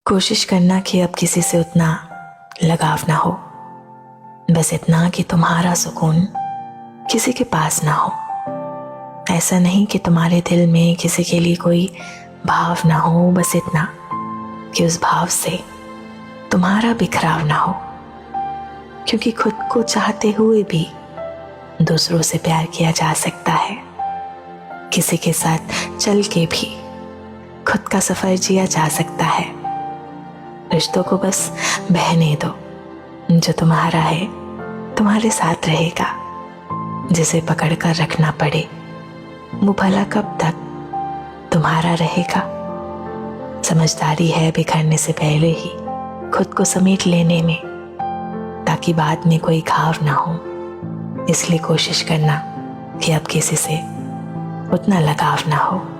कोशिश करना कि अब किसी से उतना लगाव ना हो, बस इतना कि तुम्हारा सुकून किसी के पास ना हो। ऐसा नहीं कि तुम्हारे दिल में किसी के लिए कोई भाव ना हो, बस इतना कि उस भाव से तुम्हारा बिखराव ना हो। क्योंकि खुद को चाहते हुए भी दूसरों से प्यार किया जा सकता है, किसी के साथ चल के भी खुद का सफर जिया जा सकता है। रिश्तों को बस बहने दो, जो तुम्हारा है तुम्हारे साथ रहेगा, जिसे पकड़ कर रखना पड़े वो भला कब तक तुम्हारा रहेगा। समझदारी है बिखरने से पहले ही खुद को समेट लेने में, ताकि बाद में कोई घाव ना हो। इसलिए कोशिश करना कि अब किसी से उतना लगाव ना हो।